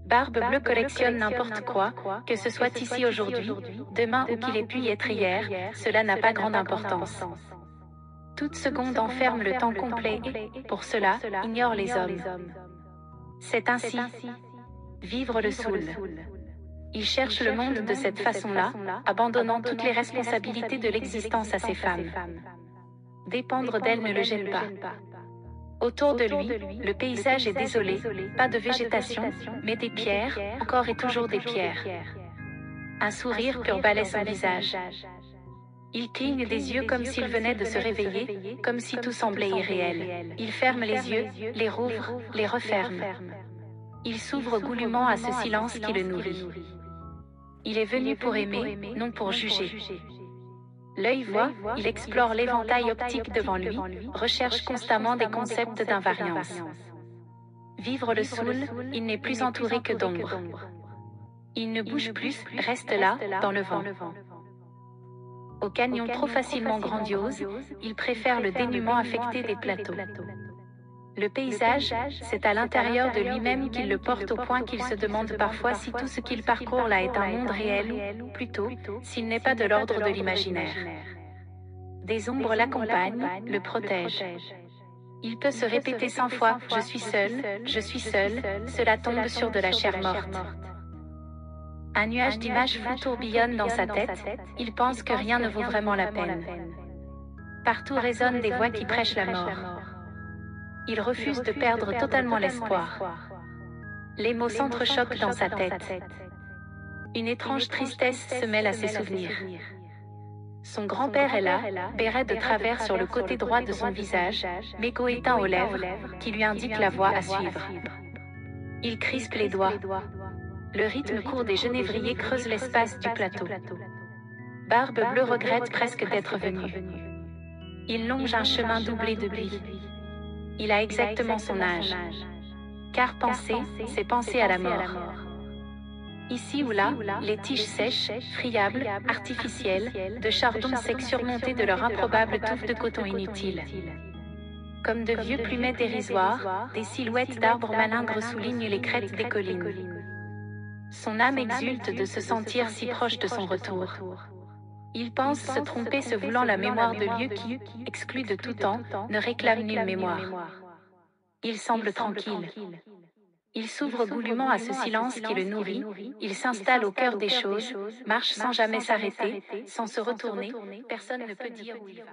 Barbe Bleue collectionne n'importe quoi, que ce soit ici aujourd'hui, demain ou qu'il ait pu y être hier, cela n'a pas grande importance. Toute seconde enferme le temps complet et, pour cela, ignore les hommes. C'est ainsi. Vivre le saoul. Il cherche le monde de cette façon-là, abandonnant toutes les responsabilités de l'existence à ses femmes. Dépendre d'elles ne le gêne pas. Autour de lui, le paysage est désolé, pas de végétation, mais des pierres, encore et toujours des pierres. Un sourire pur balaie son visage. Il cligne des yeux comme s'il venait de se réveiller, comme si tout semblait irréel. Il ferme les yeux, les rouvre, les referme. Il s'ouvre goulûment à ce silence qui le nourrit. Il est venu pour aimer, non pour juger. L'œil voit, il explore l'éventail optique devant lui, recherche constamment des concepts d'invariance. Vivre le saoul, il n'est plus entouré que d'ombre. Il ne bouge plus, reste là, dans le vent. Au canyon trop facilement grandiose, il préfère le dénuement affecté des plateaux. Le paysage, c'est à l'intérieur de lui-même qu'il le porte au point qu'il se demande parfois si tout ce qu'il parcourt là est un monde réel ou, plutôt, s'il n'est pas de l'ordre de l'imaginaire. Des ombres l'accompagnent, le protègent. Il peut se répéter 100 fois « je suis seul, cela tombe sur de la chair morte ». Un nuage d'images floues tourbillonne dans sa tête, il pense que rien ne vaut vraiment la peine. Partout résonnent des voix qui prêchent la mort. Il refuse de perdre totalement l'espoir. Les mots s'entrechoquent dans sa tête. Une étrange tristesse se mêle à ses souvenirs. Son grand-père est là, béret de travers sur le côté droit de son visage, mégot éteint aux lèvres, qui lui indique la voie à suivre. Il crispe les doigts. Le rythme court des genévriers creuse l'espace du plateau. Barbe Bleue regrette presque d'être venu. Il longe un chemin doublé de buis. Il a exactement son âge. Car penser, c'est penser à la mort. Ici ou là, les tiges sèches, friables, artificielles, de chardon sec surmontées de leur improbable touffe de coton inutile. Comme de vieux plumets dérisoires, des silhouettes d'arbres malingres soulignent les crêtes des collines. Son âme exulte de se sentir si proche de son retour. Il pense se tromper se voulant la mémoire de lieux qui, exclus de tout temps, ne réclament nulle mémoire. Il semble tranquille. Il s'ouvre goulûment à ce silence qui le nourrit, il s'installe au cœur des choses, marche sans jamais s'arrêter, sans se retourner, personne ne peut dire où il va.